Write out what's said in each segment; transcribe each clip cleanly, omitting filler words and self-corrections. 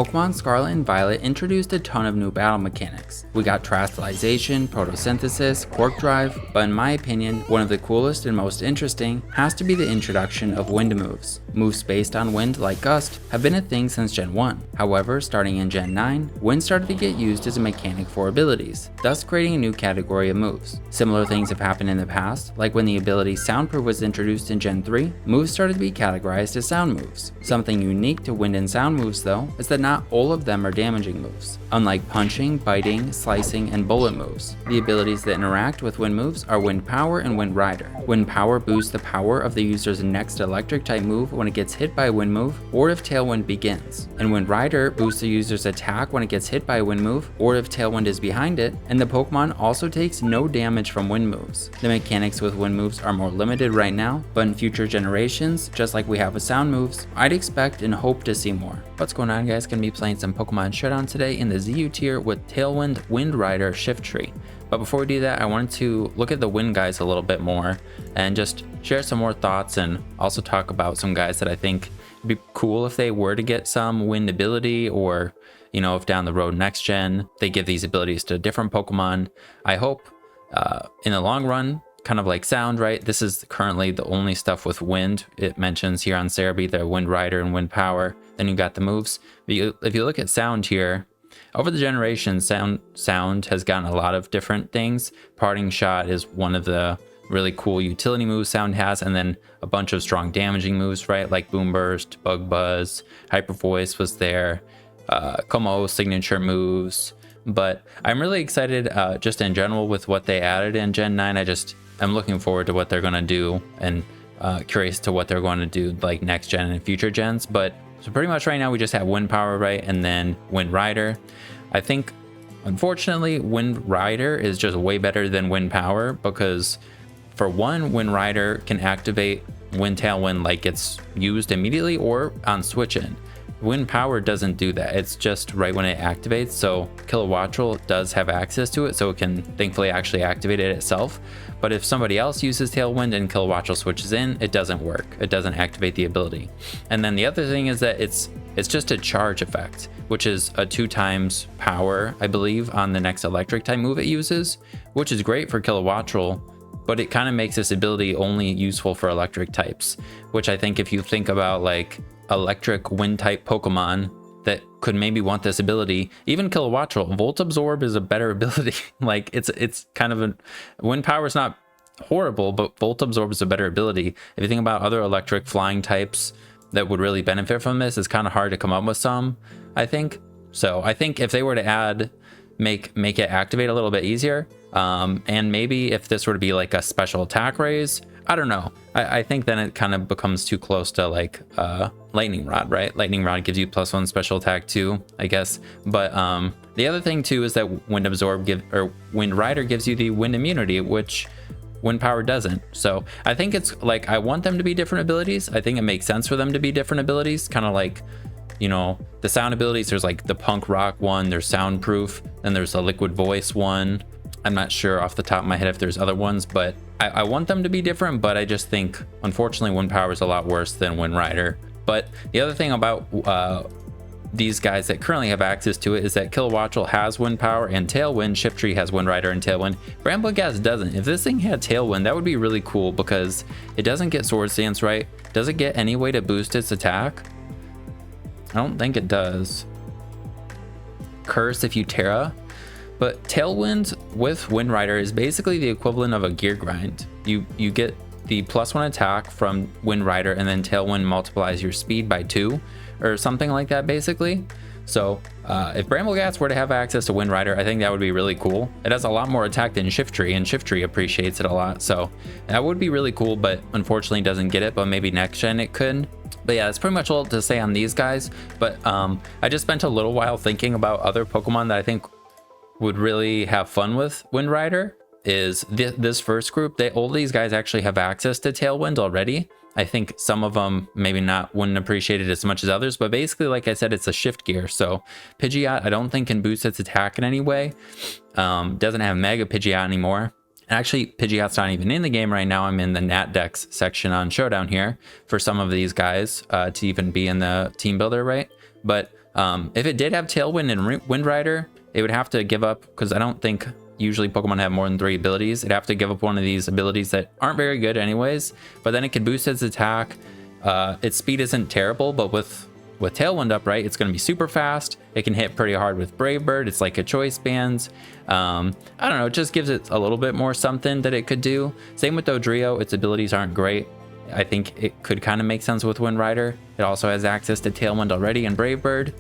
Pokemon Scarlet and Violet introduced a ton of new battle mechanics. We got Terastallization, Photosynthesis, Quark Drive, but in my opinion, one of the coolest and most interesting has to be the introduction of wind moves. Moves based on wind like Gust have been a thing since Gen 1. However, starting in Gen 9, wind started to get used as a mechanic for abilities, thus creating a new category of moves. Similar things have happened in the past, like when the ability Soundproof was introduced in Gen 3, moves started to be categorized as sound moves. Something unique to wind and sound moves though, is that not all of them are damaging moves. Unlike punching, biting, slicing, and bullet moves, the abilities that interact with wind moves are Wind Power and Wind Rider. Wind Power boosts the power of the user's next electric type move when it gets hit by a wind move, or if Tailwind begins. And Wind Rider boosts the user's attack when it gets hit by a wind move, or if Tailwind is behind it, and the Pokemon also takes no damage from wind moves. The mechanics with wind moves are more limited right now, but in future generations, just like we have with sound moves, I'd expect and hope to see more. What's going on, guys? Gonna be playing some Pokemon Showdown today in the ZU tier with Tailwind Wind Rider Shiftry. But before we do that, I wanted to look at the wind guys a little bit more and just share some more thoughts, and also talk about some guys that I think would be cool if they were to get some wind ability, or if down the road next gen they give these abilities to different Pokemon. I hope in the long run, kind of like sound, right? This is currently the only stuff with wind. It mentions here on Cerebi the Wind Rider and Wind Power. Then you got the moves. But if you look at sound here, over the generations, sound has gotten a lot of different things. Parting Shot is one of the really cool utility moves sound has, and then a bunch of strong damaging moves, right? Like Boom Burst, Bug Buzz, Hyper Voice was there, Como signature moves. But I'm really excited just in general with what they added in Gen 9. I'm looking forward to what they're going to do, and curious to what they're going to do like next gen and future gens. But so pretty much right now we just have Wind Power, right? And then Wind Rider. I think unfortunately Wind Rider is just way better than Wind Power, because for one, Wind Rider can activate when Tailwind like gets used immediately or on switch in. Wind Power doesn't do that. It's just right when it activates. So Kilowattrel does have access to it, so it can thankfully actually activate it itself. But if somebody else uses Tailwind and Kilowattrel switches in, it doesn't work. It doesn't activate the ability. And then the other thing is that it's just a charge effect, which is a 2 times power, I believe, on the next electric type move it uses, which is great for Kilowattrel, but it kind of makes this ability only useful for electric types, which I think if you think about like electric wind type Pokemon that could maybe want this ability, even Kilowattrel, Volt Absorb is a better ability. Like it's kind of Wind Power is not horrible, but Volt Absorb is a better ability. If you think about other electric flying types that would really benefit from this, it's kind of hard to come up with some, I think. So I think if they were to make it activate a little bit easier, and maybe if this were to be like a special attack raise, I don't know. I think then it kind of becomes too close to like Lightning Rod, right? Lightning Rod gives you +1 special attack too, I guess. But the other thing too is that Wind Rider gives you the wind immunity, which Wind Power doesn't. So I think it's like, I want them to be different abilities. I think it makes sense for them to be different abilities, kind of like, the sound abilities. There's like the Punk Rock one, there's Soundproof, then there's a Liquid Voice one. I'm not sure off the top of my head if there's other ones, but I want them to be different. But I just think, unfortunately, Wind Power is a lot worse than Wind Rider. But the other thing about these guys that currently have access to it is that Kilowattrel has Wind Power and Tailwind, Shiftry has Wind Rider and Tailwind, Brambleghast doesn't. If this thing had Tailwind, that would be really cool, because it doesn't get Swords Dance, right? Does it get any way to boost its attack? I don't think it does. Curse if you Terra. But Tailwind with Wind Rider is basically the equivalent of a gear grind. You get the +1 attack from Wind Rider, and then Tailwind multiplies your speed by 2 or something like that, basically. So if Brambleghast were to have access to Wind Rider, I think that would be really cool. It has a lot more attack than Shiftry, and Shiftry appreciates it a lot. So that would be really cool, but unfortunately doesn't get it, but maybe next gen it could. But yeah, that's pretty much all to say on these guys. But I just spent a little while thinking about other Pokemon that I think would really have fun with Wind Rider. Is this first group, all these guys actually have access to Tailwind already. I think some of them maybe wouldn't appreciate it as much as others, but basically, like I said, it's a shift gear. So Pidgeot, I don't think can boost its attack in any way. Doesn't have Mega Pidgeot anymore. Actually, Pidgeot's not even in the game right now. I'm in the Nat Dex section on Showdown here for some of these guys to even be in the team builder, right? But If it did have Tailwind and Wind Rider, it would have to give up, because I don't think usually Pokemon have more than 3 abilities. It'd have to give up one of these abilities that aren't very good anyways, but then it could boost its attack. Its speed isn't terrible, but with Tailwind up, right, it's going to be super fast. It can hit pretty hard with Brave Bird. It's like a choice bands. I don't know, it just gives it a little bit more something that it could do. Same with Dodrio. Its abilities aren't great. I think it could kind of make sense with Wind Rider. It also has access to Tailwind already and Brave Bird.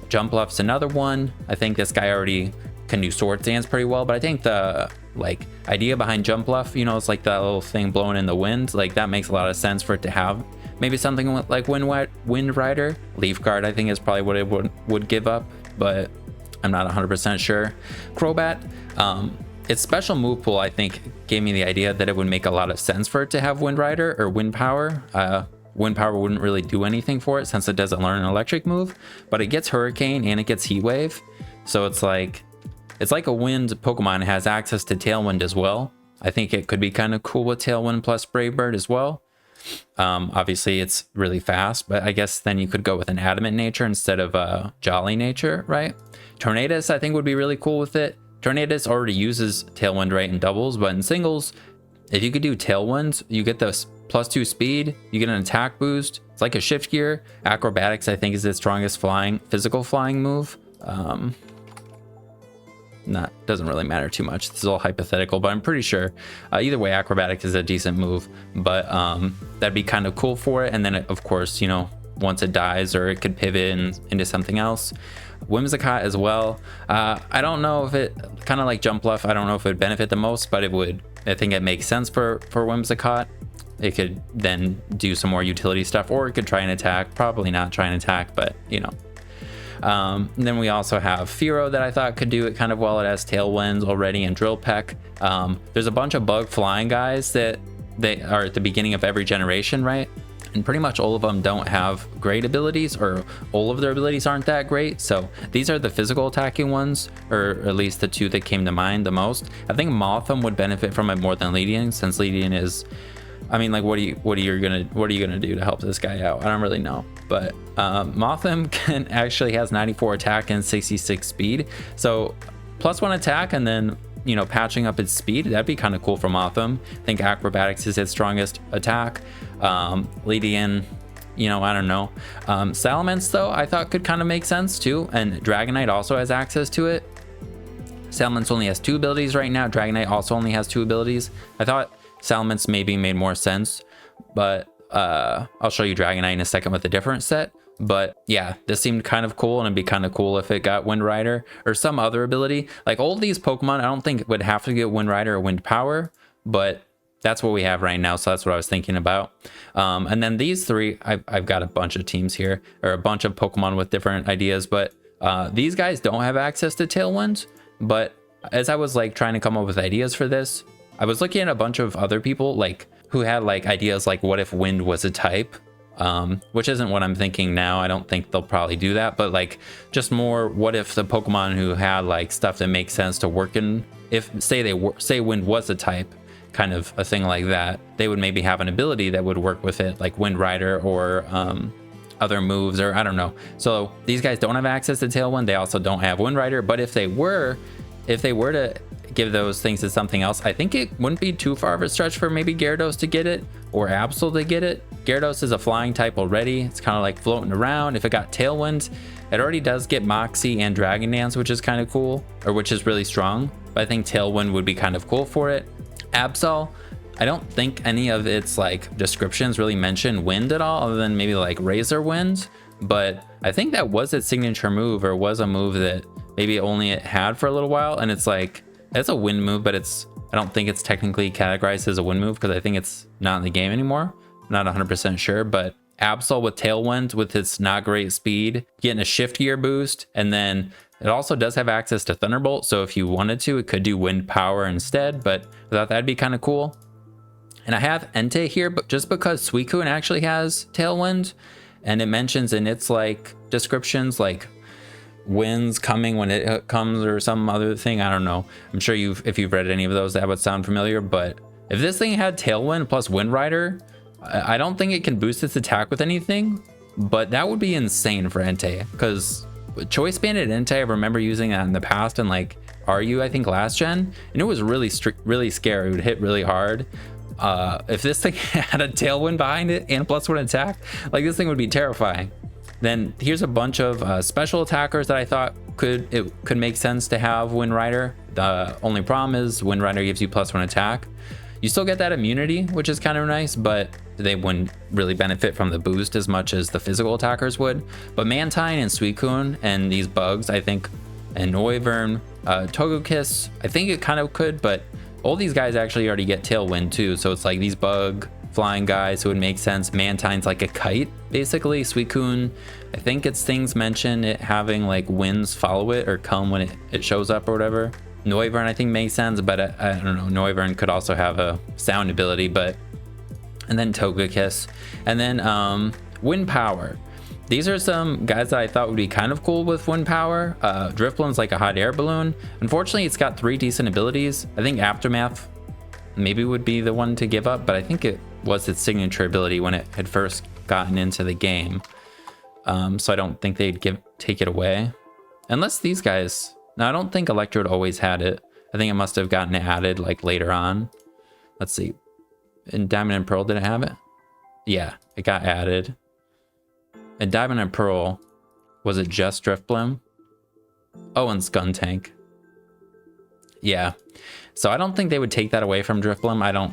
Jump Bluff's another one. I think this guy already can do Sword Dance pretty well, but I think the like idea behind Jump Bluff, you know, it's like that little thing blowing in the wind, like that makes a lot of sense for it to have. Maybe something like Wind Rider. Leaf Guard, I think, is probably what it would give up, but I'm not 100% sure. Crobat, its special move pool, I think, gave me the idea that it would make a lot of sense for it to have Wind Rider or Wind Power. Wind Power wouldn't really do anything for it since it doesn't learn an electric move, but it gets Hurricane and it gets Heat Wave. So it's like a wind Pokemon. It has access to Tailwind as well. I think it could be kind of cool with Tailwind plus Brave Bird as well. Obviously it's really fast, but I guess then you could go with an Adamant nature instead of a Jolly nature, right? Tornadus, I think, would be really cool with it. Tornadus already uses Tailwind, right, in doubles, but in singles, if you could do Tailwind, you get the +2 speed, you get an attack boost. It's like a shift gear. Acrobatics, I think, is its strongest physical flying move. Doesn't really matter too much. This is all hypothetical, but I'm pretty sure either way, Acrobatics is a decent move, but that'd be kind of cool for it. And then of course, you know, once it dies, or it could pivot into something else. Whimsicott as well. I don't know if it, kind of like Jump Bluff, I don't know if it would benefit the most, but it would. I think it makes sense for Whimsicott. It could then do some more utility stuff, or it could try and attack. Probably not try and attack, but you know. Then we also have Fearow that I thought could do it kind of well. It has Tailwinds already and Drill Peck. There's a bunch of bug flying guys that they are at the beginning of every generation, right? And pretty much all of them don't have great abilities, or all of their abilities aren't that great. So these are the physical attacking ones, or at least the two that came to mind the most. I think Mothim would benefit from it more than Leadian, since Leadian is, I mean, like, what are you gonna do to help this guy out? I don't really know, but Mothim actually has 94 attack and 66 speed, so +1 attack, and then, you know, patching up its speed, that'd be kind of cool for Mothim. I think Acrobatics is its strongest attack. Leadian, you know, I don't know. Salamence, though, I thought could kind of make sense too, and Dragonite also has access to it. Salamence only has 2 abilities right now. Dragonite also only has 2 abilities. I thought Salamence maybe made more sense, but I'll show you Dragonite in a second with a different set. But yeah, this seemed kind of cool, and it'd be kind of cool if it got Wind Rider or some other ability. Like, all of these Pokemon, I don't think would have to get Wind Rider or Wind Power, but that's what we have right now, so that's what I was thinking about. And then these three, I've got a bunch of teams here, or a bunch of Pokemon with different ideas, but these guys don't have access to Tailwind. But as I was like trying to come up with ideas for this, I was looking at a bunch of other people like who had like ideas like, what if wind was a type, which isn't what I'm thinking now. I don't think they'll probably do that, but like just more, what if the Pokemon who had like stuff that makes sense to work in, if say wind was a type, kind of a thing like that, they would maybe have an ability that would work with it, like Wind Rider or other moves, or I don't know. So these guys don't have access to Tailwind. They also don't have Wind Rider, but if they were to give those things to something else, I think it wouldn't be too far of a stretch for maybe Gyarados to get it, or Absol to get it. Gyarados is a flying type already. It's kind of like floating around. If it got Tailwind, it already does get Moxie and Dragon Dance, which is kind of cool, or which is really strong, but I think Tailwind would be kind of cool for it. Absol, I don't think any of its like descriptions really mention wind at all, other than maybe like Razor Wind, but I think that was its signature move, or was a move that maybe only it had for a little while, and it's like, it's a wind move, but I don't think it's technically categorized as a wind move, because I think it's not in the game anymore. I'm not 100% sure, but Absol with Tailwind, with its not great speed, getting a shift gear boost, and then it also does have access to Thunderbolt, so if you wanted to, it could do Wind Power instead, but I thought that'd be kind of cool. And I have Entei here, but just because Suicune actually has Tailwind, and it mentions in its like descriptions like winds coming when it comes, or some other thing, I don't know. I'm sure if you've read any of those, that would sound familiar, but if this thing had Tailwind plus Wind Rider, I don't think it can boost its attack with anything, but that would be insane for Entei, because Choice Banded Entei, I remember using that in the past, and like RU, I think last gen, and it was really scary. It would hit really hard. If this thing had a tailwind behind it and +1 attack, like this thing would be terrifying. Then here's a bunch of special attackers that I thought could make sense to have Wind Rider. The only problem is Wind Rider gives you +1 attack. You still get that immunity, which is kind of nice, but they wouldn't really benefit from the boost as much as the physical attackers would. But Mantine and Suicune and these bugs, I think, and Noivern, Togekiss, I think it kind of could, but all these guys actually already get Tailwind too. So it's like these bug flying guys, so it would make sense. Mantine's like a kite, basically. Suicune, I think it's things mentioned it having like winds follow it or come when it shows up or whatever. Noivern I think makes sense, but I don't know. Noivern could also have a sound ability, but and then Togekiss, and then Wind Power. These are some guys that I thought would be kind of cool with Wind Power. Drifbloom's like a hot air balloon. Unfortunately, it's got 3 decent abilities. I think Aftermath maybe would be the one to give up, but I think it was its signature ability when it had first gotten into the game. So I don't think they'd take it away. Unless these guys... Now, I don't think Electrode always had it. I think it must have gotten added like later on. Let's see. In Diamond and Pearl, did it have it? Yeah, it got added. In Diamond and Pearl, was it just Drifbloom? Oh, and Skuntank. Yeah. So I don't think they would take that away from Drifbloom. I don't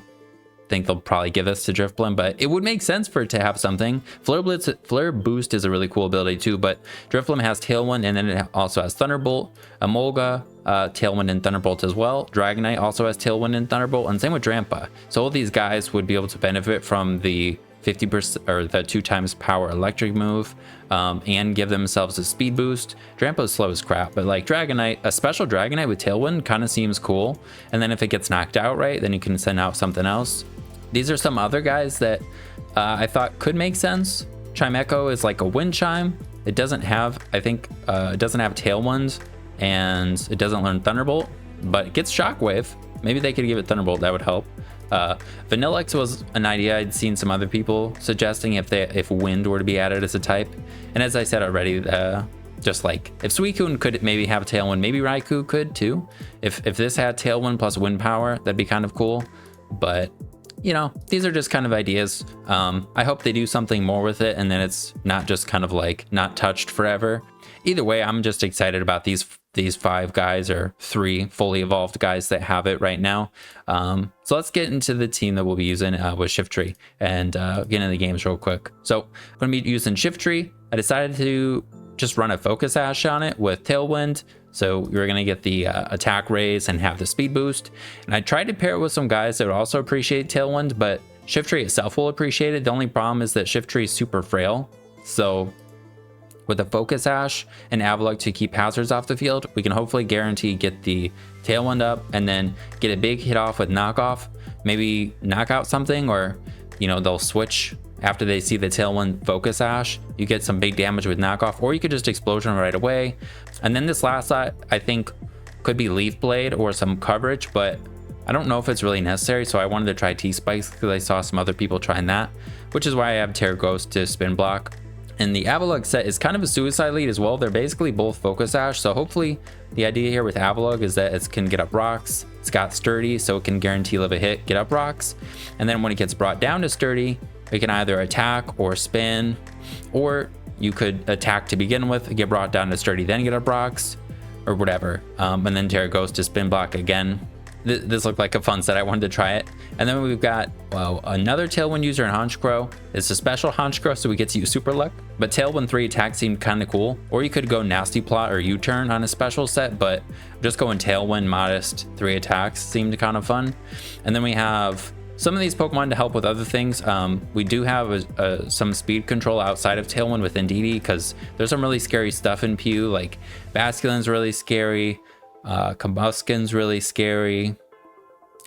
think they'll probably give this to Drifbloom, but it would make sense for it to have something. Flare Boost is a really cool ability too, but Drifbloom has Tailwind, and then it also has Thunderbolt. Emolga, Tailwind and Thunderbolt as well. Dragonite also has Tailwind and Thunderbolt, and same with Drampa. So all these guys would be able to benefit from the 50% or the 2 times power electric move, and give themselves a speed boost. Drampa's slow as crap, but like Dragonite, a special Dragonite with Tailwind kind of seems cool. And then if it gets knocked out, right, then you can send out something else. These are some other guys that I thought could make sense. Chimecho is like a wind chime. It doesn't have, I think, it doesn't have Tailwind, and it doesn't learn Thunderbolt, but it gets Shockwave. Maybe they could give it Thunderbolt, that would help. Vanillix was an idea I'd seen some other people suggesting if Wind were to be added as a type. And as I said already, just like if Suicune could maybe have Tailwind, maybe Raikou could too. If this had Tailwind plus Wind Power, that'd be kind of cool. But you know, these are just kind of ideas. I hope they do something more with it, and then it's not just kind of like not touched forever. Either way, I'm just excited about these 5 guys, or 3 fully evolved guys that have it right now. So let's get into the team that we'll be using with Shiftry, and get into the games real quick. So I'm going to be using Shiftry. I decided to just run a Focus Ash on it with Tailwind. So you're going to get the attack raise and have the speed boost. And I tried to pair it with some guys that would also appreciate Tailwind, but Shiftry itself will appreciate it. The only problem is that Shiftry is super frail. So with a Focus Ash and Avalugg to keep hazards off the field, we can hopefully guarantee get the Tailwind up and then get a big hit off with Knockoff. Maybe knock out something, or you know, they'll switch after they see the Tailwind Focus Ash. You get some big damage with Knockoff, or you could just Explosion right away. And then this last set, I think, could be Leaf Blade or some coverage, but I don't know if it's really necessary, so I wanted to try T-Spikes because I saw some other people trying that, which is why I have Terra Ghost to spin block. And the Avalugg set is kind of a suicide lead as well. They're basically both Focus Ash, so hopefully the idea here with Avalugg is that it can get up rocks. It's got Sturdy, so it can guarantee live a hit, get up rocks. And then when it gets brought down to Sturdy, it can either attack or spin, or you could attack to begin with, get brought down to Sturdy, then get up rocks, or whatever. And then Terra Ghost to spin block again. This looked like a fun set. I wanted to try it. And then we've got, well, another Tailwind user in Honchkrow. It's a special Honchkrow, so we get to use Super Luck. But Tailwind 3 attack seemed kind of cool. Or you could go Nasty Plot or U-Turn on a special set, but just going Tailwind Modest 3 attacks seemed kind of fun. And then we have some of these Pokemon to help with other things. We do have some speed control outside of Tailwind with Indeedee, because there's some really scary stuff in Pew, like Basculin's really scary, Combuskin's really scary,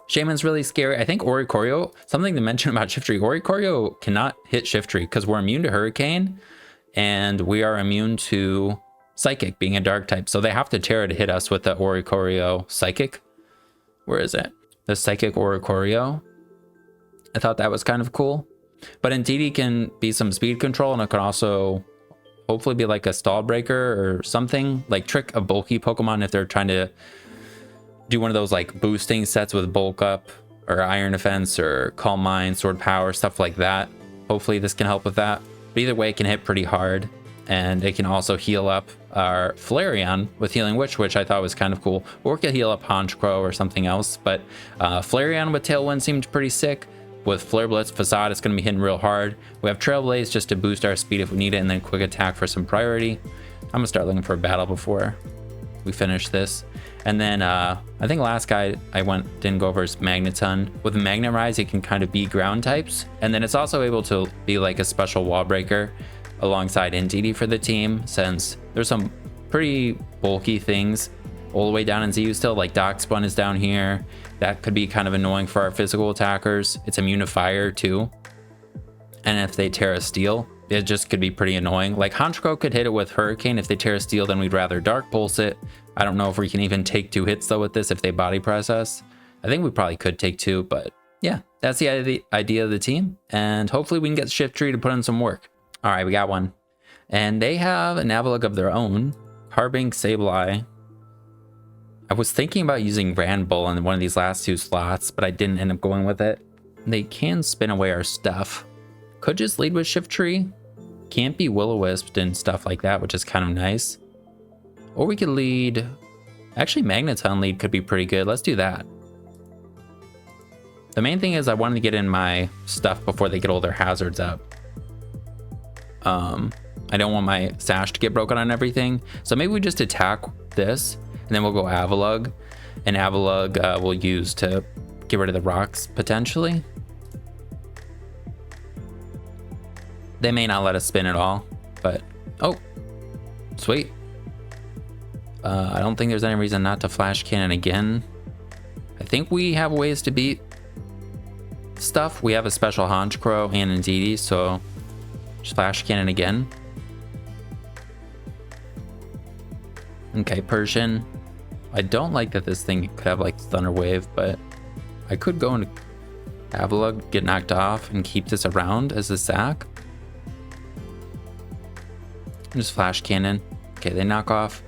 Shaman's really scary. I think Oricorio, something to mention about Shiftry, Oricorio cannot hit Shiftry because we're immune to Hurricane, and we are immune to Psychic, being a dark type. So they have to Terra to hit us with the Oricorio Psychic. Where is it? The Psychic Oricorio. I thought that was kind of cool. But Indeedee can be some speed control, and it can also hopefully be like a stall breaker or something. Like trick a bulky Pokemon if they're trying to do one of those like boosting sets with bulk up or iron defense or calm mind, sword power, stuff like that. Hopefully this can help with that. But either way, it can hit pretty hard, and it can also heal up our Flareon with Healing Witch, which I thought was kind of cool. Or it could heal up Honchkrow or something else, but Flareon with Tailwind seemed pretty sick. With Flare Blitz, Facade, it's going to be hitting real hard. We have Trailblaze just to boost our speed if we need it, and then Quick Attack for some priority. I'm going to start looking for a battle before we finish this. And then I think last guy I didn't go over is Magneton. With Magnet Rise, it can kind of be ground types. And then it's also able to be like a special wall breaker alongside Indeedee for the team, since there's some pretty bulky things all the way down in ZU still, like Dock Spun is down here. That could be kind of annoying for our physical attackers. It's immune to fire too. And if they Terra Steel, it just could be pretty annoying. Like Honchkrow could hit it with Hurricane. If they Terra Steel, then we'd rather Dark Pulse it. I don't know if we can even take 2 hits though with this if they body press us. I think we probably could take 2, but yeah, that's the idea of the team. And hopefully we can get Shiftry to put in some work. All right, we got one. And they have an Avalugg of their own, Carbink, Sableye. I was thinking about using Granbull in one of these last 2 slots, but I didn't end up going with it. They can spin away our stuff. Could just lead with Shiftry. Can't be Will-O-Wisped and stuff like that, which is kind of nice. Or we could lead... Actually, Magneton lead could be pretty good. Let's do that. The main thing is I wanted to get in my stuff before they get all their hazards up. I don't want my Sash to get broken on everything. So maybe we just attack this, and then we'll go Avalugg. And Avalugg we'll use to get rid of the rocks, potentially. They may not let us spin at all, but... Oh, sweet. I don't think there's any reason not to Flash Cannon again. I think we have ways to beat stuff. We have a special Honchkrow and Indeedee, so just Flash Cannon again. Okay, Persian. I don't like that this thing could have like Thunder Wave, but I could go into Avalugg, get knocked off, and keep this around as a sack. Just Flash Cannon. Okay, they knock off.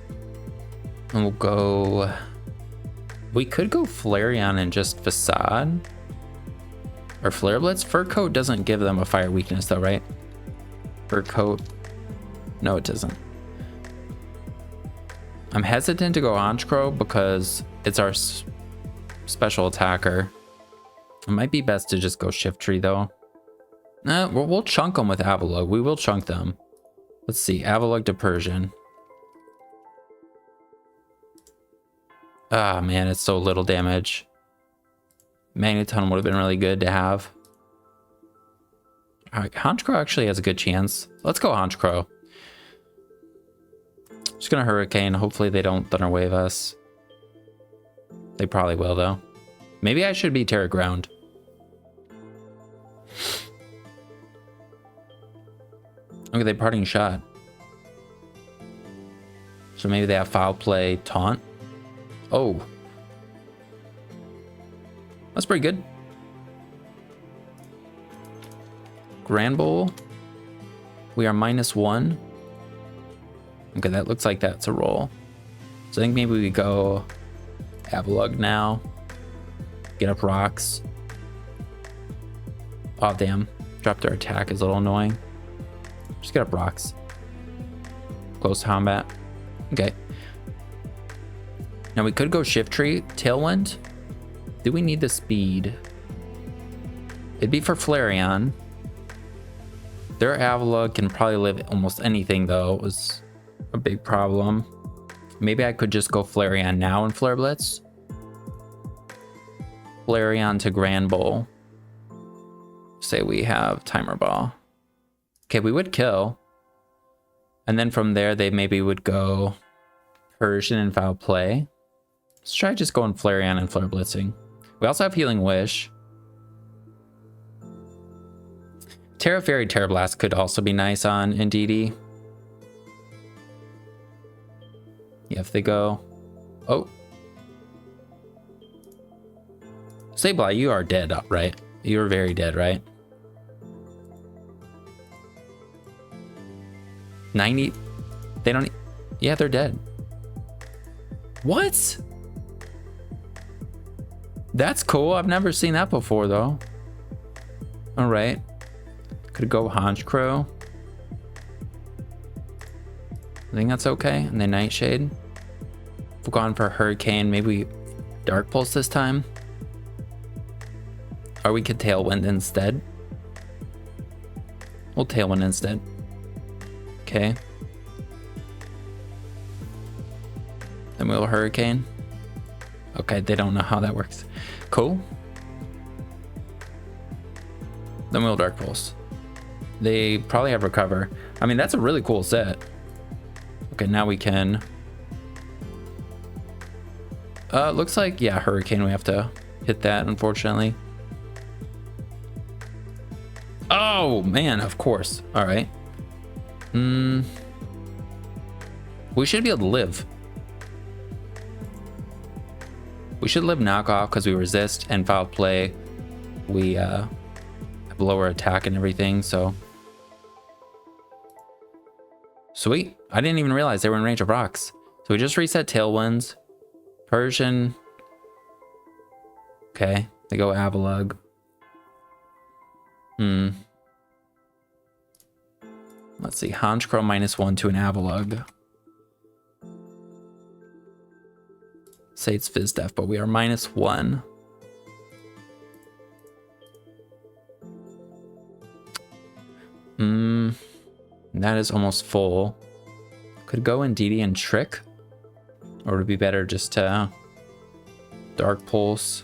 And we'll go... We could go Flareon and just Facade. Or Flare Blitz. Fur Coat doesn't give them a fire weakness though, right? Fur Coat. No, it doesn't. I'm hesitant to go Honchkrow because it's our special attacker. It might be best to just go Shiftry though. We'll chunk them with Avalugg. We will chunk them. Let's see. Avalugg to Persian. Ah, man, it's so little damage. Magneton would have been really good to have. All right, Honchkrow actually has a good chance. Let's go Honchkrow. Just gonna Hurricane. Hopefully they don't Thunder Wave us. They probably will, though. Maybe I should be Terra Ground. Look at they Parting Shot. So maybe they have Foul Play, Taunt. Oh. That's pretty good. Granbull. We are -1. Okay, that looks like that's a roll. So I think maybe we go Avalugg now. Get up rocks. Oh, damn. Dropped their attack is a little annoying. Just get up rocks. Close combat. Okay. Now we could go Shiftry, Tailwind. Do we need the speed? It'd be for Flareon. Their Avalugg can probably live almost anything though. It was a big problem. Maybe I could just go Flareon now and Flare Blitz. Flareon to Granbull. Say we have Timer Ball. Okay, we would kill. And then from there, they maybe would go Persian and Foul Play. Let's try just going Flareon and Flare Blitzing. We also have Healing Wish. Terra Fairy, Terra Blast could also be nice on Indeedee. Yeah, if they go... Oh. Sableye, you are dead, right? You are very dead, right? 90. They don't. Yeah, they're dead. What? That's cool. I've never seen that before, though. All right. Could go Honchkrow. I think that's okay. And then Nightshade. We've gone for Hurricane. Maybe Dark Pulse this time. Or we could Tailwind instead. We'll Tailwind instead. Okay. Then we'll Hurricane. Okay, they don't know how that works. Cool. Then we'll Dark Pulse. They probably have Recover. I mean, that's a really cool set. Okay, now we can... looks like, yeah, Hurricane, we have to hit that, unfortunately. Oh, man, of course. All right. We should be able to live. We should live knockoff because we resist, and foul play. We have lower attack and everything, so... Sweet. I didn't even realize they were in range of rocks. So we just reset Tailwinds. Persian. Okay. They go Avalugg. Let's see. Honchkrow -1 to an Avalugg. Say it's Fizz Def, but we are -1. That is almost full. Could go in DD and Trick. Or would it be better just to Dark Pulse?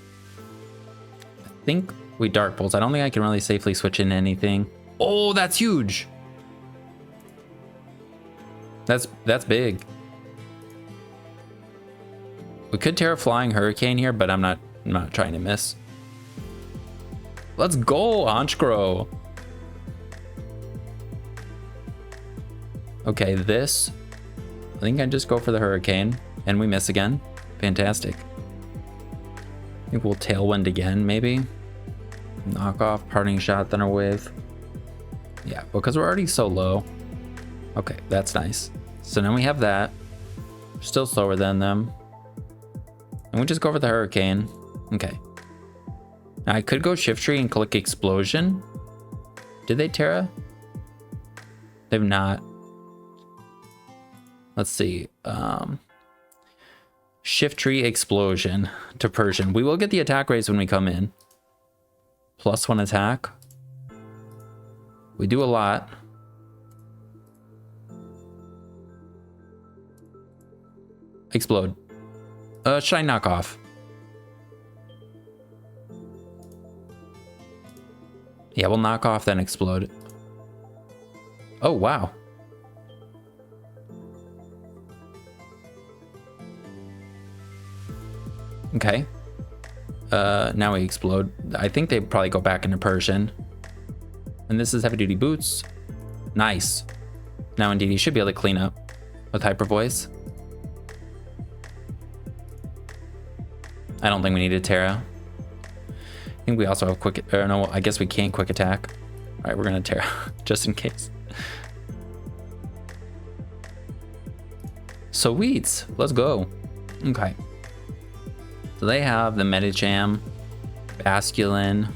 I think we Dark Pulse. I don't think I can really safely switch in anything. Oh, that's huge. That's big. We could Terra Flying Hurricane here, but I'm not trying to miss. Let's go, Honchkrow. Okay, this. I think I just go for the Hurricane, and we miss again. Fantastic. I think we'll Tailwind again, maybe. Knock off, Parting Shot, Thunder Wave. Yeah, because we're already so low. Okay, that's nice. So now we have that. We're still slower than them. And we just go for the Hurricane. Okay. Now I could go Shiftry and click Explosion. Did they Terra? They've not. Let's see. Shiftry Explosion to Persian. We will get the attack raise when we come in. +1 attack. We do a lot. Explode. Should I knock off? Yeah, we'll knock off, then explode. Oh, wow. Okay. Now we explode. I think they probably go back into Persian. And this is Heavy Duty Boots. Nice. Now indeed, he should be able to clean up with Hyper Voice. I don't think we need a Terra. I think we also have quick, or no, I guess we can't quick attack. All right, we're gonna Terra, just in case. Sweet, let's go. Okay. So they have the Medicham, Basculin.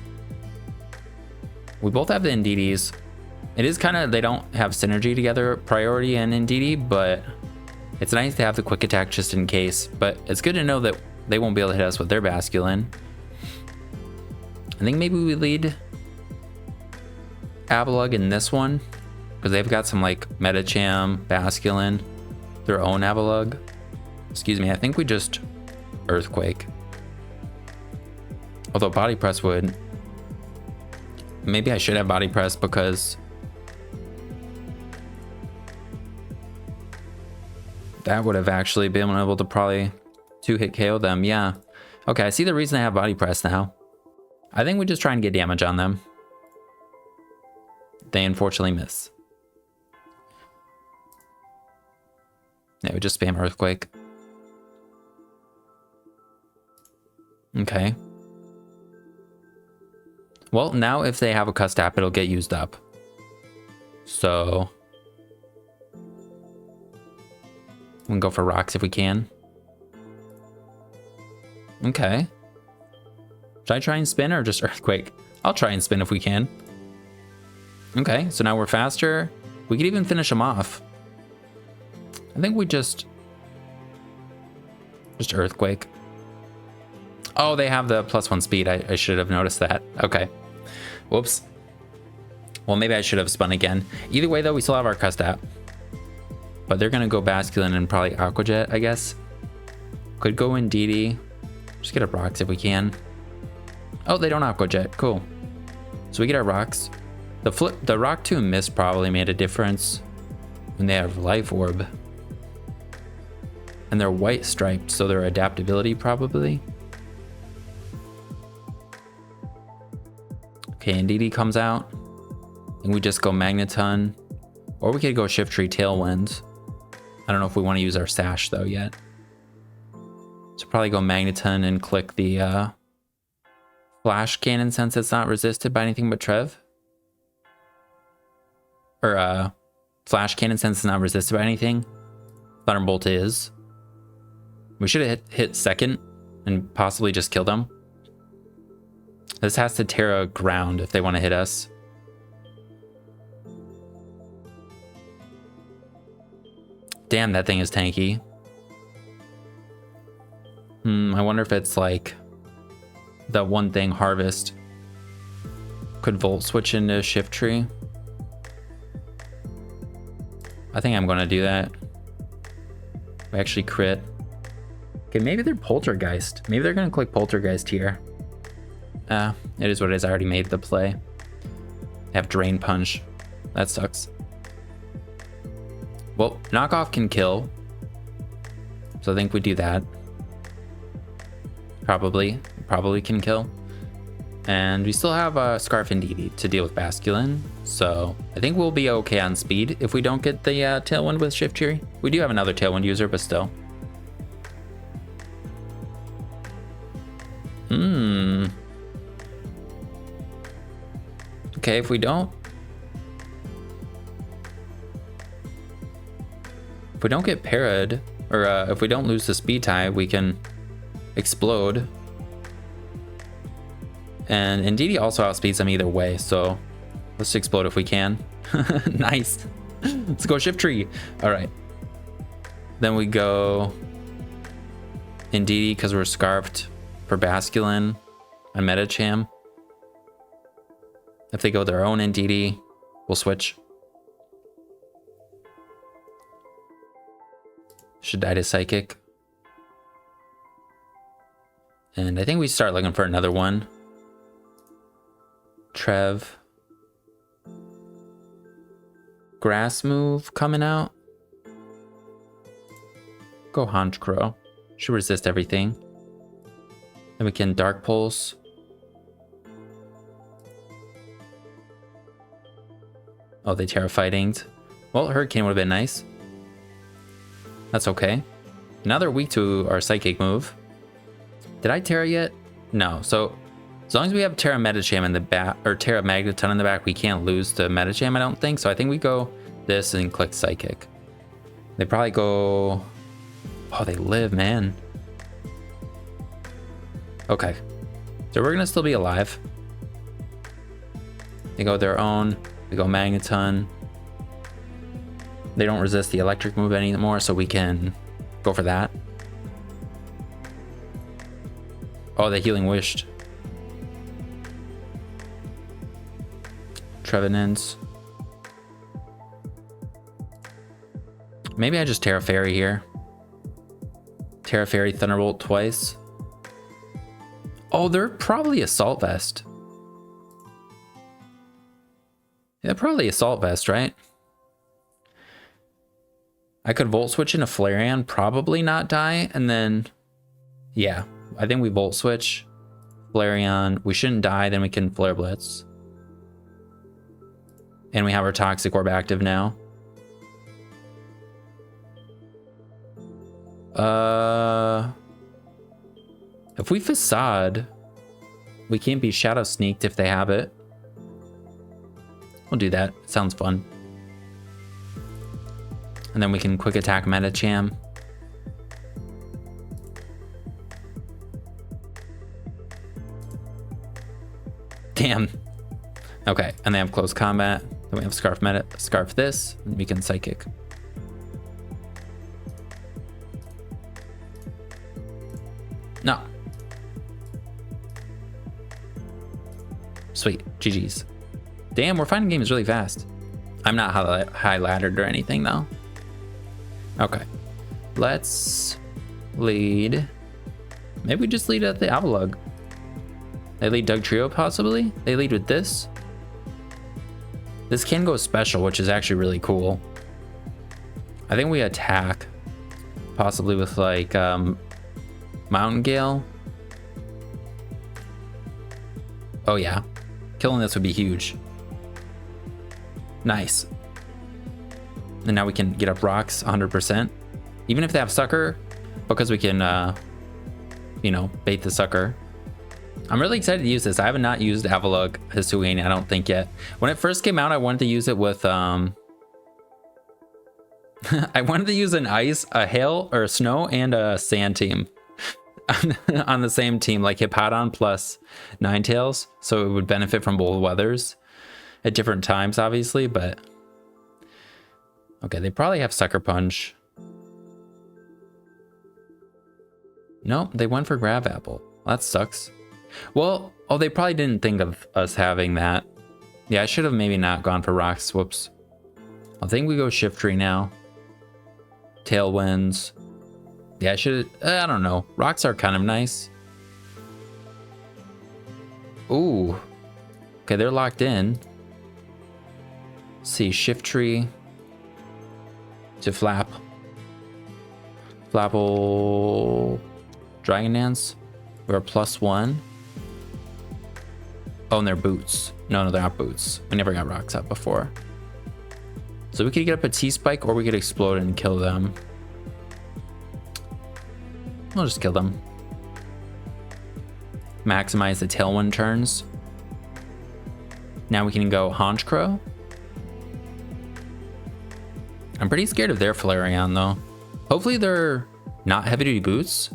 We both have the Indeedys. It is kind of, they don't have synergy together, Priority and Indeedee, but it's nice to have the quick attack just in case. But it's good to know that they won't be able to hit us with their Basculin. I think maybe we lead Avalugg in this one, because they've got some like Medicham, Basculin, their own Avalugg. Excuse me, I think we just Earthquake. Although Body Press would. Maybe I should have Body Press because that would have actually been able to probably 2-hit KO them. Yeah. Okay, I see the reason I have Body Press now. I think we just try and get damage on them. They unfortunately miss. Yeah, we just spam Earthquake. Okay. Well, now if they have a Custap, it'll get used up. So We can go for rocks if we can. Okay. Should I try and spin or just earthquake? I'll try and spin if we can. Okay, so now we're faster. We could even finish them off. I think we just earthquake. Oh, they have the +1 speed. I should have noticed that. Okay. Whoops. Well, maybe I should have spun again. Either way, though, we still have our Crest app. But they're going to go Basculin and probably Aqua Jet, I guess. Could go in DD. Just get our rocks if we can. Oh, they don't Aqua Jet. Cool. So we get our rocks. The Rock Tomb Mist probably made a difference when they have Life Orb. And they're white striped, so their adaptability probably. Okay, and DD comes out. And we just go Magneton. Or we could go Shiftry Tailwind. I don't know if we want to use our Sash though yet. So probably go Magneton and click the Flash Cannon since it's not resisted by anything but Trev. Or Flash Cannon since it's not resisted by anything. Thunderbolt is. We should have hit second and possibly just kill them. This has to Terra ground if they want to hit us. Damn, that thing is tanky. I wonder if it's like the one thing Harvest. Could Volt switch into Shiftry. I think I'm going to do that. We actually crit. Okay, maybe they're Poltergeist. Maybe they're going to click Poltergeist here. It is what it is. I already made the play. They have Drain Punch. That sucks. Well, knockoff can kill. So I think we do that. Probably can kill. And we still have a Scarf and DD to deal with Basculin. So I think we'll be okay on speed if we don't get the Tailwind with Shiftry. We do have another Tailwind user, but still. Okay, if we don't get parried, or if we don't lose the speed tie, we can explode. And Indeedee also outspeeds them either way, so let's explode if we can. Nice. Let's go Shiftry. All right. Then we go Indeedee because we're scarfed for Basculin and Metacham. If they go their own Indeedee, we'll switch. Should die to Psychic. And I think we start looking for another one. Trev. Grass move coming out. Go Honchkrow. Should resist everything. Then we can Dark Pulse. Oh, they Terra Fighting'd. Well, Hurricane would have been nice. That's okay. Now they're weak to our Psychic move. Did I Terra yet? No. So as long as we have Terra Metacham in the back, or Terra Magneton in the back, we can't lose to Metacham, I don't think. So I think we go this and click Psychic. They probably go... Oh, they live, man. Okay. So we're gonna still be alive. They go their own. They go Magneton. They don't resist the electric move anymore, so we can go for that. Oh, they Healing Wished. Trevenants. Maybe I just Terra Fairy here. Terra Fairy Thunderbolt twice. Oh, they're probably Assault Vest. Yeah, probably Assault Vest, right? I could Volt Switch into Flareon, probably not die, and then... Yeah, I think we Volt Switch. Flareon, we shouldn't die, then we can Flare Blitz. And we have our Toxic Orb active now. If we Facade, we can't be Shadow Sneaked if they have it. We'll do that. It sounds fun. And then we can Quick Attack Metacham. Damn. Okay, and they have close combat. Then we have Scarf Meta, Scarf this, and we can Psychic. No. Sweet, GG's. Damn, we're finding games really fast. I'm not high laddered or anything though. Okay, let's lead. Maybe we just lead at the Avalugg. They lead Doug Trio possibly? They lead with this. This can go special, which is actually really cool. I think we attack possibly with like Mountain Gale. Oh yeah, killing this would be huge. Nice. And now we can get up rocks 100%. Even if they have Sucker, because we can, you know, bait the Sucker. I'm really excited to use this. I have not used Avalugg Hisuian, I don't think yet. When it first came out, I wanted to use it with, I wanted to use an ice, a hail, or a snow, and a sand team. On the same team, like Hippowdon plus Ninetales, so it would benefit from both weathers at different times, obviously, but okay, they probably have Sucker Punch. Nope, they went for Grab Apple. Well, that sucks. Well, oh, they probably didn't think of us having that. Yeah, I should have maybe not gone for Rocks. Whoops. I think we go Shiftry now. Tailwinds. Yeah, I should. I don't know. Rocks are kind of nice. Ooh. Okay, they're locked in. Let's see, Shiftry to Flap. Flapple. Dragon Dance. We're +1. Oh, and they're boots. No, they're not boots. We never got rocks up before. So we could get up a T-Spike, or we could explode and kill them. We'll just kill them. Maximize the Tailwind turns. Now we can go Honchkrow. I'm pretty scared of their Flareon though. Hopefully they're not heavy duty boots.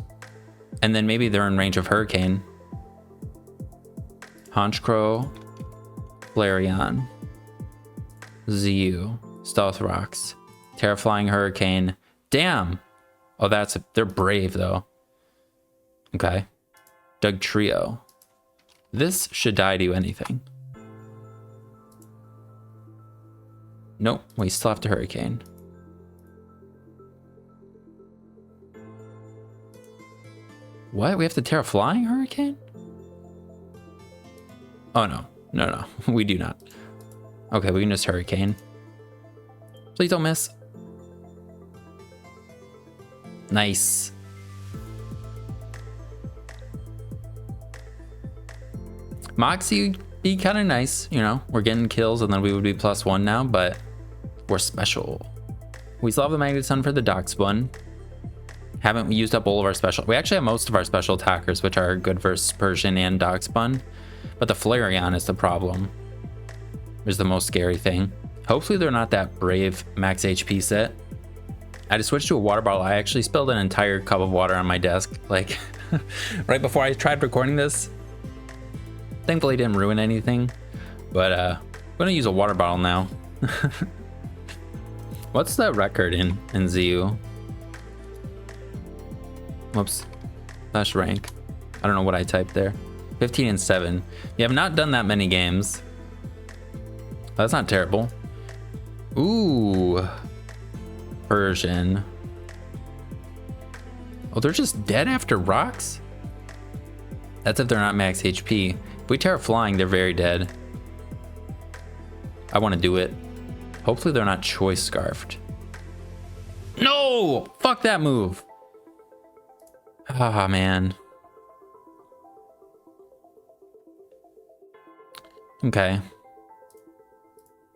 And then maybe they're in range of Hurricane. Honchkrow, Flareon, ZU, Stealth Rocks, Terrifying Hurricane. Damn. Oh, they're brave though. Okay. Doug Trio. This should die to anything. Nope, we still have to Hurricane. What? We have to Terra Flying Hurricane? Oh no. No, we do not. Okay, we can just Hurricane. Please don't miss. Nice. Moxie would be kind of nice, you know. We're getting kills and then we would be +1 now, but we're special. We still have the Magneton for the Darkspawn. Haven't used up all of our special. We actually have most of our special attackers, which are good versus Persian and Darkspawn. But the Flareon is the problem. Is the most scary thing. Hopefully they're not that brave max HP set. I just switched to a water bottle. I actually spilled an entire cup of water on my desk, like right before I tried recording this. Thankfully, it didn't ruin anything, but I'm gonna use a water bottle now. What's the record in ZU? Whoops, slash rank. I don't know what I typed there. 15 and 7. You have not done that many games. That's not terrible. Ooh, Persian. Oh, they're just dead after rocks? That's if they're not max HP. If we Terra Flying, they're very dead. I want to do it. Hopefully they're not Choice Scarfed. No! Fuck that move. Ah, man. Okay.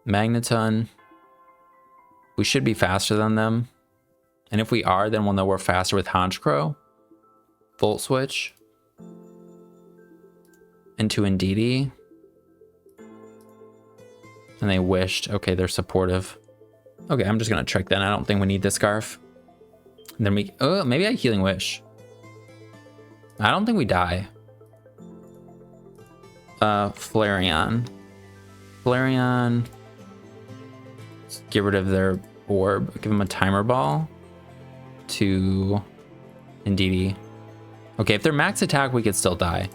Magneton. We should be faster than them. And if we are, then we'll know we're faster with Honchkrow. Volt Switch. Into Indeedee. And they wished. Okay, they're supportive. Okay, I'm just gonna trick then. I don't think we need this scarf. And then we, oh, maybe I Healing Wish. I don't think we die. Flareon. Flareon. Let's get rid of their orb. Give them a timer ball. To Indeedee. Okay, if they're max attack, we could still die.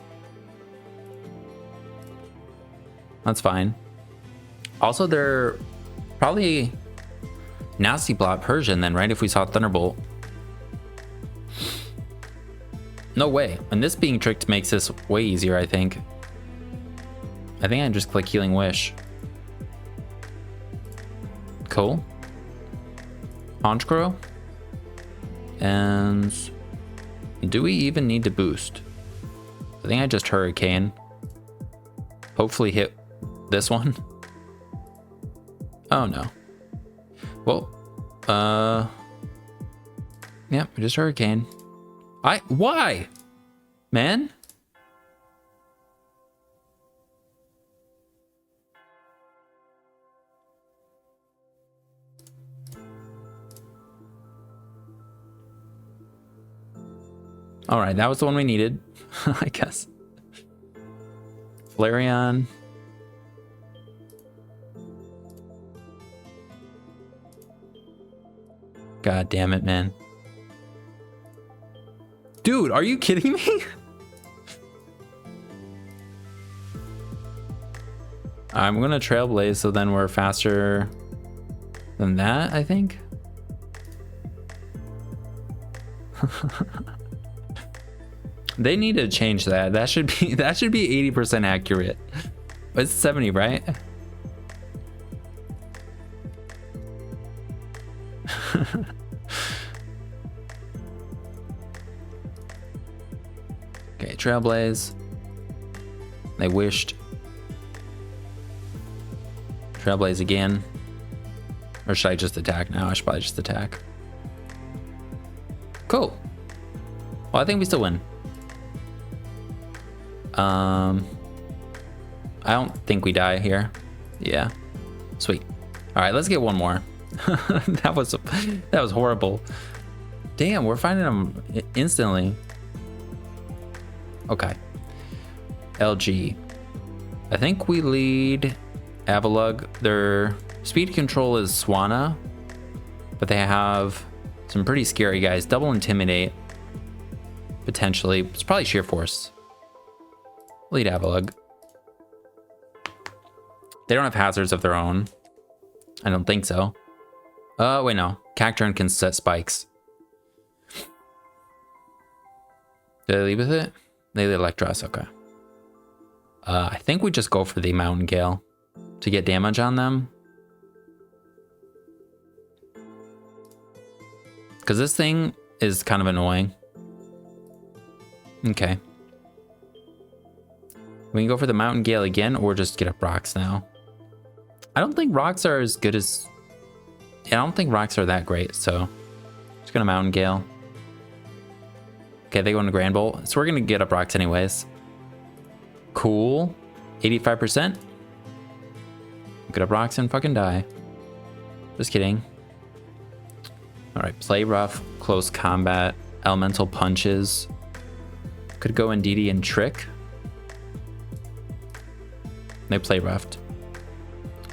That's fine. Also, they're probably Nasty Plot Persian then, right? If we saw Thunderbolt. No way. And this being tricked makes this way easier, I think. I think I just click Healing Wish. Cool. Honchkrow. And do we even need to boost? I think I just Hurricane. Hopefully hit this one. Oh no. Well, yeah, just Hurricane. Why? Man? All right, that was the one we needed, I guess. Flareon. God damn it, man. Dude, are you kidding me? I'm gonna Trailblaze, so then we're faster than that, I think. They need to change that. That should be 80% accurate. It's 70, right? Okay, Trailblaze. They wished. Trailblaze again. Or should I just attack now? I should probably just attack. Cool. Well, I think we still win. I don't think we die here. Yeah. Sweet. All right, let's get one more. that was horrible. Damn, we're finding them instantly. Okay. LG. I think we lead Avalugg. Their speed control is Swanna, but they have some pretty scary guys. Double Intimidate. Potentially. It's probably Sheer Force. Lead Avalugg. They don't have hazards of their own. I don't think so. Wait, no. Cacturne can set spikes. Did they leave with it? They lead Electros, okay. I think we just go for the Mountain Gale to get damage on them. Because this thing is kind of annoying. Okay. We can go for the Mountain Gale again or just get up rocks now. I don't think rocks are as good as... Yeah, I don't think rocks are that great, so... Just gonna Mountain Gale. Okay, they go into Grand Bolt. So we're gonna get up rocks anyways. Cool. 85%. Get up rocks and fucking die. Just kidding. Alright, play rough, close combat, elemental punches. Could go Indeedee and Trick. They play roughed.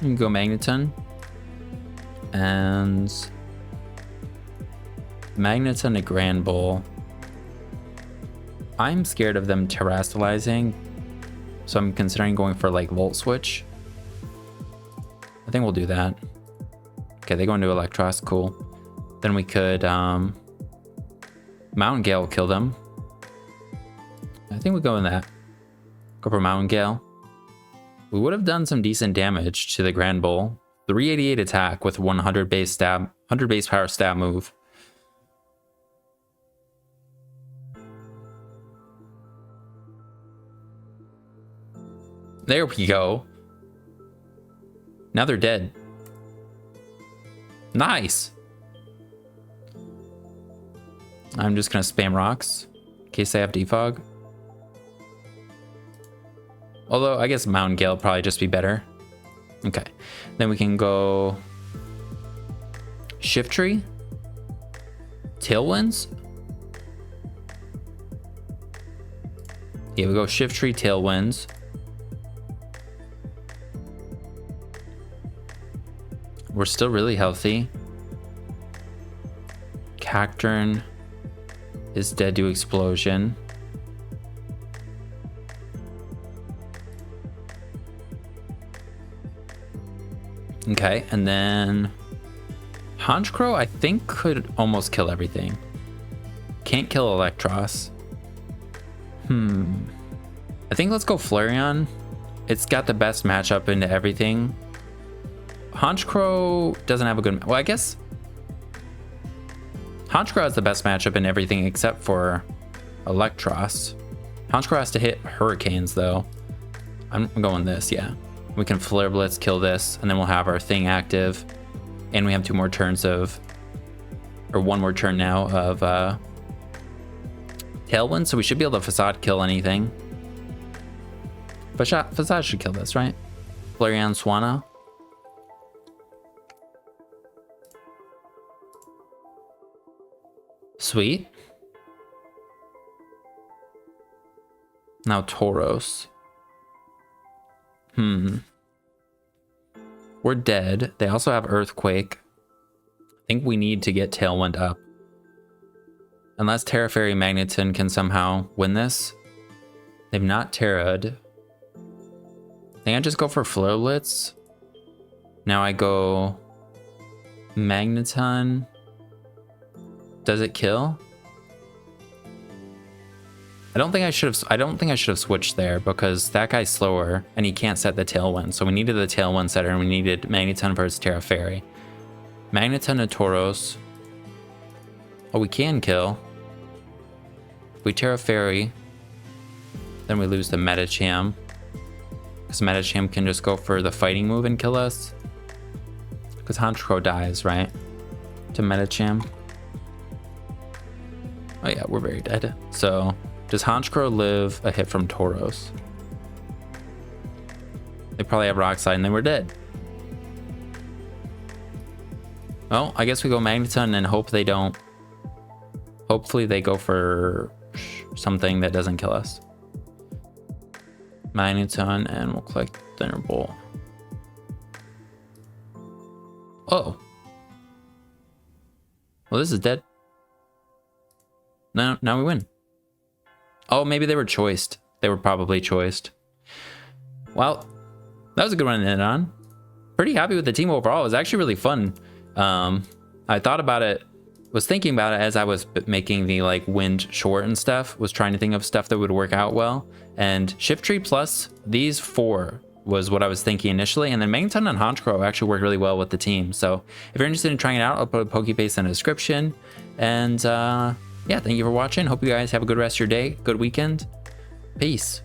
You can go Magneton. And Magneton to Grand Bowl. I'm scared of them terrestrializing, so I'm considering going for like Volt Switch. I think we'll do that. Okay, they go into Electros, cool. Then we could Mountain Gale kill them. I think we go in that. Go for Mountain Gale. We would have done some decent damage to the Grand Bowl. 388 attack with 100 base stab, 100 base power stab move. There we go. Now they're dead. Nice. I'm just gonna spam rocks in case they have defog. Although I guess Mountain Gale would probably just be better. Okay. Then we can go Shiftry. Tailwinds. Yeah, we go Shiftry, Tailwinds. we're still really healthy. Cacturn is dead to explosion. Okay, and then Honchkrow, I think, could almost kill everything. Can't kill Electros. I think let's go Flareon. It's got the best matchup into everything. Honchkrow doesn't have a good... Well, I guess Honchkrow has the best matchup in everything except for Electros. Honchkrow has to hit Hurricanes, though. I'm going this, yeah. We can Flare Blitz, kill this, and then we'll have our thing active. And we have 2 more turns of... Or 1 more turn now of Tailwind, so we should be able to Facade kill anything. Facade should kill this, right? Flareon Swanna. Sweet. Now Tauros. We're dead. They also have Earthquake. I think we need to get Tailwind up. Unless Terra Fairy Magneton can somehow win this. They've not Terra'd. I think I just go for Flare Blitz. Now I go Magneton. Does it kill? I don't think I should have switched there because that guy's slower and he can't set the Tailwind. So we needed the Tailwind setter and we needed Magneton versus Terra Fairy. Magneton to Tauros. Oh, we can kill. If we Terra Fairy, then we lose to Medicham. Because Medicham can just go for the fighting move and kill us. Because Honchkrow dies, right? To Medicham. Oh yeah, we're very dead. So, does Honchkrow live a hit from Tauros? They probably have Rock Slide and then we're dead. Well, I guess we go Magneton and hope they don't. Hopefully they go for something that doesn't kill us. Magneton and we'll collect Thunderbolt. Oh. Well, this is dead. No, now we win. Oh, maybe they were choiced. They were probably choiced. Well, that was a good one to end on. Pretty happy with the team overall. It was actually really fun. I thought about it, was thinking about it as I was making the like wind short and stuff, was trying to think of stuff that would work out well. And Shiftry plus these 4 was what I was thinking initially. And then Magneton and Honchkrow actually worked really well with the team. So if you're interested in trying it out, I'll put a Pokepaste in the description. And yeah, thank you for watching. Hope you guys have a good rest of your day, good weekend. Peace.